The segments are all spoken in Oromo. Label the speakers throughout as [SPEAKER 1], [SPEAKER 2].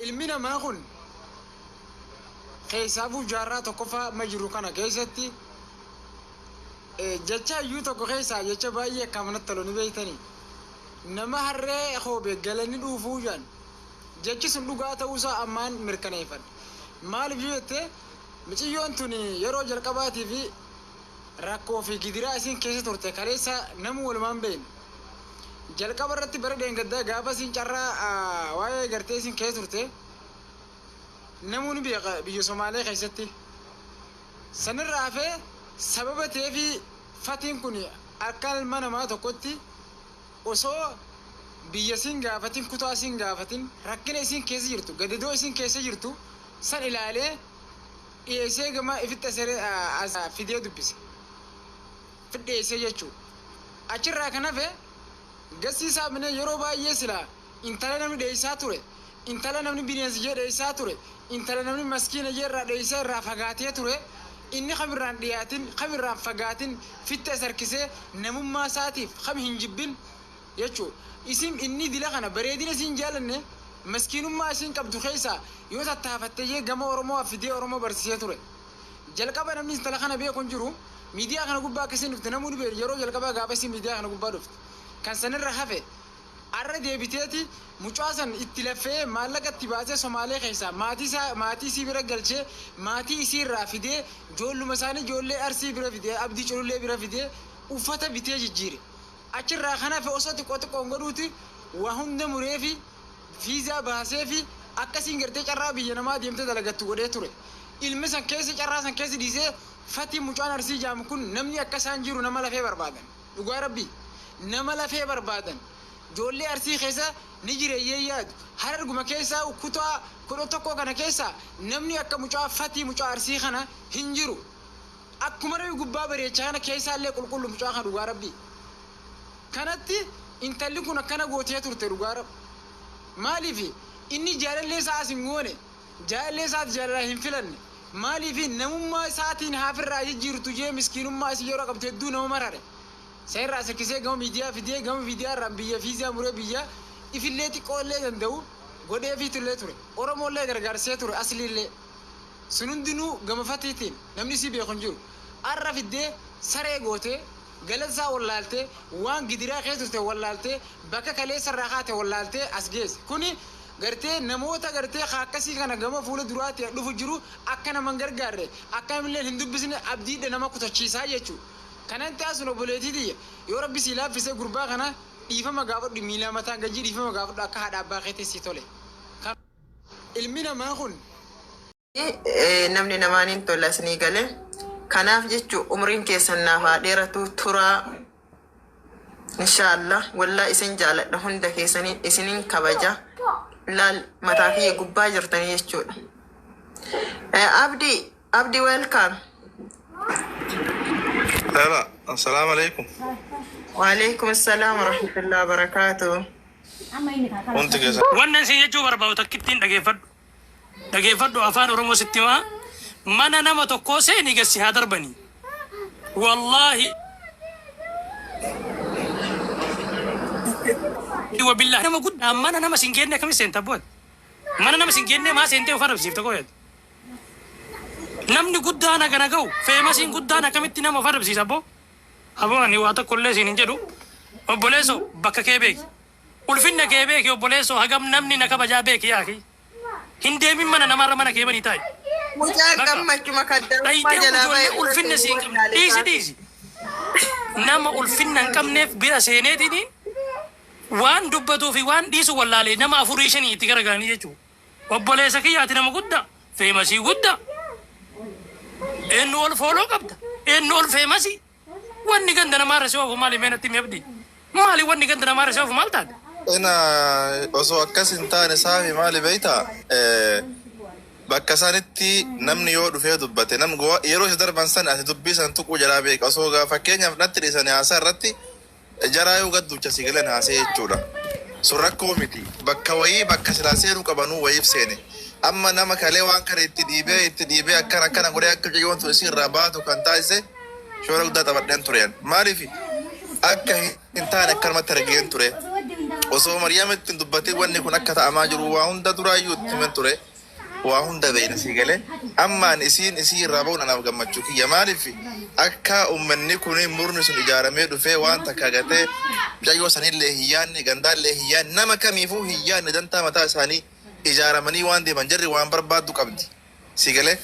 [SPEAKER 1] المنا ما أكون خيسابو جارات وكفا مجروكنا كيستي جتشا يوتو خيسا جتشا بايه كامنة تلوني بيتني نما هرّي أخو بيجلني دوفوجان جتشا سندوقات وسا أمان مركنيفن مال بيوته مچيون توني يرو جركباتي في راكو في قدرة أسين كيسة تورته كاريسا نمو والمان بين جركبرتي بردين قدا غابا سين چرا واي غرتي سين كيسة تورته نموني بيجو سومالي خيستي سنر رافه سببته في فاتين كوني أكل ما نما تقولتي وسو بيجسين غافتين كتوا سين غافتين ركنا سين كيسة جرتو قددو سين كيسة جرتو سن إلى إيسي كما إفت أسرع از فيديو دبسي فدي إيسي يجو أشرا كنا في قصي سامنا يروبا يسلا إنتلا نمني ديساتوري إنتلا نمني بنياز جر ديساتوري إنتلا نمني مسكين جر ديسا رافقاتي توري إني خبران دياتين خبران فقاتين فت أسر كسي نمو ما ساتيف خم هنجبين يجو اسم إني دلخنا بريدين سنجالني مسكين ما أسين كبدو خيسا يوتا تافتجي جمع أورمو فيديو أورمو برسياتوري جلكابا نمني استلخنا بيه كونجرو ميديا خنا قبا كسين نفتنموني بيه يرو جلكابا غابسي ميديا خنا قبا دفت كان سنر رخفه أرد يبتيتي مچواسن اتلافه مالك تبازه سومالي خيسا ماتي سي بيرا گلچه ماتي سي رافيده جولو مساني جولي ارسي بيرا فيده ابدي چولو بيرا فيده وفتا بيتي جيري اچر راخنا في اوسط قوت قونغدوتي وهند مريفي فيزا باسيفي اكاسين غرتي چرا بينما ديمته دلغت ودي توري المسان كيس چرا سان كيس ديسه فاتي مچوان ارسي جام كون نمني اكاسان جيرو نملا في بربادن دغوا ربي نملا في بربادن جولي أرسي خيسا نجري يياد هرر قم كيسا وكتوا كلو تكو كنا كيسا نمني أكا مجا فاتي مجا أرسي خنا هنجرو أكمل يقبّا بريتشانا كيسا اللي كل مجا خنا رغاربي كانت انت اللي كنا كنا قوتي ترتي رغارب مالي في إني جال اللي ساسنغوني جال اللي سات جال راهم فلان مالي في نمو ما ساتين هافر راجي جيرو تجي مسكين ما سيجرا قبض دو نمو مراره سير راسك كيسة قام فيديو رامبيا فيزا مربيا إفلتي كله عندو قديه في تلاتوري أورام ولا غرغر سيتوري أصلي اللي سنندنو قام فاتيتين نمني سيبي خنجور أعرف الدي سرعة قوته جلسة ولالته وان قدرة خيسته ولالته بكا كله سرعته ولالته أسجز كوني غرتي نموتا غرتي خاكسي كنا قام فول درات يلوف جرو أكنا منجر غره أكنا من الهندو بزني أبدي دنما كتشيسا يجوا كان تاسو بوليتي دي يا رب سيلا في سي غربا كنا يفهم غافد ميلا متا غجي يفهم غافد اكا هدا باخيتي سيتولي المينا ما هون
[SPEAKER 2] نمني نمانين تولا سنيغالي كناف جيتو عمرين كيسنا فاديرتو ترى ان شاء الله والله اسن جال دهون دكيسني اسنين كباجا لا متافي غبا جرتني يچو عبدي ويلكم
[SPEAKER 3] هلا السلام عليكم.
[SPEAKER 2] وعليكم السلام ورحمة الله وبركاته.
[SPEAKER 3] وانت كيف؟
[SPEAKER 4] وانا سيجو برباو تكتين دقيفد وافان ورمو ستما مانا نما تقوسي نيجسي هادر بني والله وبالله نما قد مانا نما سنجيني كم سنتا بود مانا نما سنجيني ما سنتي وفارب سيفتا قويد namni guddaana kana ga'u feemasiin guddaana kamitti nama farabsiisa aboo ani waata kollee siin hin jedhu obboleesso bakka kee beeki ulfinna kee beeki obboleesso hagam namni na kabajaa beeki yaaki hin deemin mana namarra mana kee banii taa'i
[SPEAKER 2] mucaa gammachuma kaddara
[SPEAKER 4] jalaa ulfinna siin qabne dhiisi nama ulfinna hin qabneef bira seeneetiin waan dubbatuu fi waan dhiisu wallaalee nama afurii shanii itti garagaanii jechuudha obboleessa kiyyaati nama guddaa feemasii guddaa إنه الفولو قبض إنه الفيمسي واني قندنا ما رسوه مالي مين تيم يبدي مالي واني قندنا ما رسوه مال تاد
[SPEAKER 3] أنا أسوأ كسر تاني صاحي مالي بيتا بكسانتي نمني يود فيه دبته نم جوا يروح يدرب إنسان أتدبي سنتوك وجرابيك أسوأ فكيني نتري سنة عسر رتي جرايو قد دوتشا سيقلن هاسي جولا سرق كوميتي بكوي بكسلاسيرو كبانو ويف سيني أما نما كله وان كره تديبه أكنا غوري أكل جيوان تسير رابط وكان تايسه شو رأيك ده تبدأ توريان ما في أكه إنتان أكل ما ترجعين توري osoo Mariyaamitti dubbatee wanni kun akka ta'amaa jiru waa hunda duraayyuu itti himan ture. Waa hunda beekna sii galee ammaan isiin isii irraa ba'uun anaaf gammachuu kiyya maaliif akka uummanni kun murni sun ijaaramee dhufee waan takka gatee jayyoo sanillee hiyyaanni gandaallee hiyyaanni nama kamiifuu hiyyaanni dantaa mataa isaanii ijaaramanii waan deeman jarri waan barbaaddu qabdi sii galee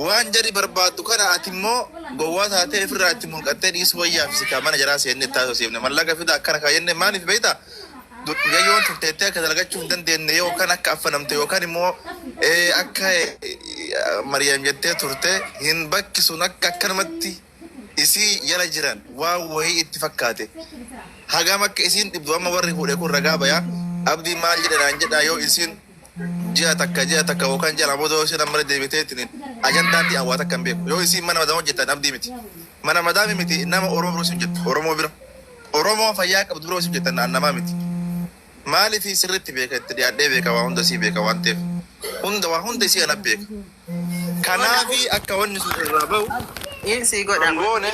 [SPEAKER 3] waan jarri barbaaddu kana ati immoo gowwaa taatee ofirraa itti mulqattee dhiisu wayyaaf si kaa mana jaraa seenne itti haasofsiifne mallaqa fida akkana kaayenne maaliif beektaa Gayyoon turteettee akka dalagachuu hin dandeenye yookaan akka affanamte yookaan immoo akka Mariyaam jettee turte hin bakki sun akka akkanumatti isii jala jiran waan wayii itti fakkaate. Hagam akka isiin dhibdu amma warri fuudhee kun ragaa bayaa abdii maal jedhanaan jedhaa yoo isiin ji'a takka yookaan jala booda isiin amma deebitee ittiin ajandaatti hawwaata kan beeku yoo isiin mana madaa hojjetan abdii miti. Mana madaami miti nama Oromoo biroo isin jettu Oromoo bira. Oromoo fayyaa qabdu biroo isin jettan naannamaa miti. Maaliif sirriitti beeka itti dhiyaadhee beeka waa hunda sii beeka waan ta'eef waa hunda isii ana beeka. Kanaafi akka wanni sun irraa bahu
[SPEAKER 2] Insi godha.
[SPEAKER 3] goone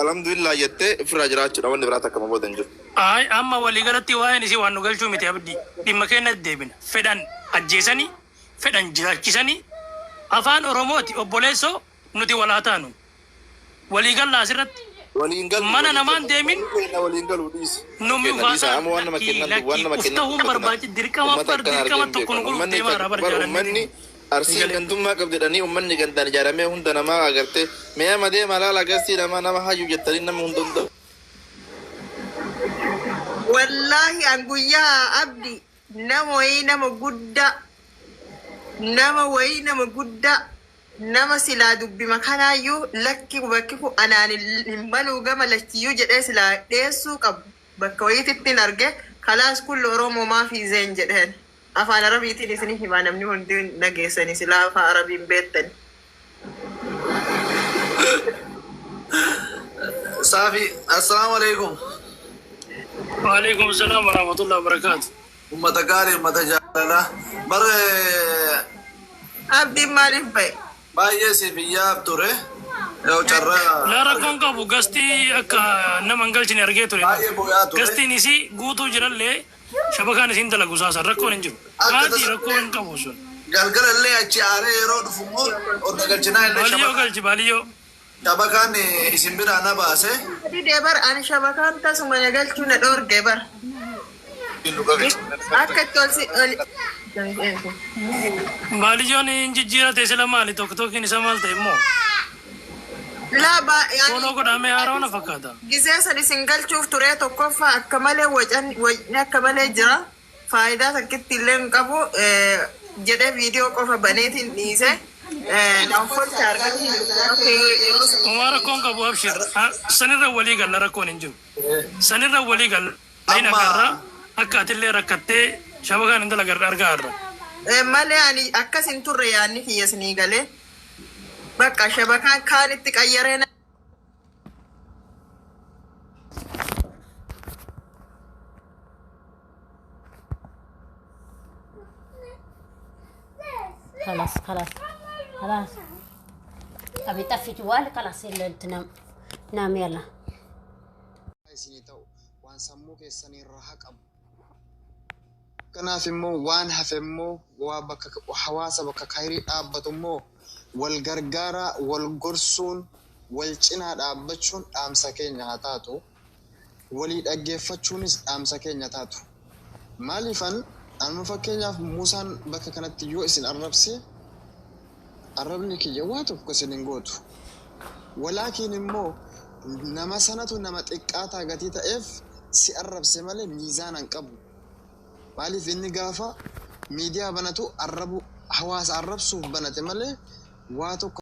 [SPEAKER 3] alhamdulillah jettee ofirraa jiraachuudha wanni biraata akkama boodan jiru.
[SPEAKER 4] Ay amma waliigalatti waa'een isii waan nu galchuu miti abdii dhimma keenya deebina fedhan ajjeesanii fedhan jiraachisanii afaan Oromooti obboleessoo nuti walaa taanu waliigallaa asirratti mana namaan deemin numi uftahuun barbaachi dirqama tokko nu guluuf deemaa irraa barjaalanne
[SPEAKER 3] arsiin gandummaa qabdedhanii ummanni gandaan ijaaramee hunda namaa agartee mee madee malaala agarsiis nama hayyuu jettanii nama hunda hunda.
[SPEAKER 2] Wallahi an guyyaa abdi nama wayii nama guddaa nama silaa dubbima kanaayyuu lakki bakki kun anaan hin baluu gama lachiyyuu jedhee silaa dheessuu qabu bakka wayiitittiin arge kalaas kulli Oromoo maafi zeen jedheen afaan Arabiitiin isin himaa namni hundi nageessani silaa afaan Arabiin beettani.
[SPEAKER 5] Safi, assalamu alaikum.
[SPEAKER 4] Waalaikum salam wa rahmatullahi wa barakatuh.
[SPEAKER 5] Ummata gaarii ummata jaalala. Bare
[SPEAKER 2] Abdiin maaliif bahe?
[SPEAKER 5] baay'ee si biyyaaf ture. Yoo carraa
[SPEAKER 4] La rakkoon qabu gastii akka nama hin galchine argee ture.
[SPEAKER 5] baay'ee boo'aa ture.
[SPEAKER 4] Gastiin isii guutuu jirallee shabakaan isiin dalagu saasan rakkoon hin jiru. Haati rakkoo hin qabu sun.
[SPEAKER 5] Galgala illee achi aaree yeroo dhufu immoo odda galchinaa illee
[SPEAKER 4] Baaliyyoo galchi baaliyyoo.
[SPEAKER 5] shabakaan isin biraa na baase.
[SPEAKER 2] Didee bar ani shabakaan tasuma na galchuu na dhoorge bar. Akka itti
[SPEAKER 4] Baaliyyoon hin jijjiirate sila maali tokko tokkiin isa maal ta'e immoo.
[SPEAKER 2] Laaba
[SPEAKER 4] Kooloo godhamee haarawana fakkaata.
[SPEAKER 2] gisee san isin galchuuf ture tokkoffaa akka malee wacni akka malee jira. Faayidaa takkitti illee hin qabu jedhee viidiyoo qofa baneetiin dhiise. Naanfolcha argatu.
[SPEAKER 4] Waan rakkoon qabu abshir. Sanirra walii galla rakkoon hin jiru. Sanirra walii galla. Lain agarra akka atillee rakkattee shabakaan hin dalagarra argaa irra.
[SPEAKER 2] Malee ani akkasin turre yaanni kiyya isinii galee. Bakka shabakaan kaan itti qayyaree
[SPEAKER 6] خلاص أبي طفي جوالي خلاص تنام نام يلا
[SPEAKER 1] waan sammuu keessanii irraa haqamu. Kanaaf immoo waan hafe immoo waa bakka hawaasa bakka kayrii dhaabbatu immoo wal gargaaraa wal gorsuun wal cinaa dhaabbachuun dhaamsa keenya haa taatu. Walii dhaggeeffachuunis dhaamsa keenya taatu. Maaliifan amma fakkeenyaaf Muusaan bakka kanatti yoo isin arrabse arrabni kiyya waa tokko isin hin gootu. Walaakiin immoo nama sanatu nama xiqqaataa gatii ta'eef si arrabse malee miizaan hin qabu. Maaliif inni gaafa miidiyaa banatu hawaasa arrabsuuf banate malee waa tokko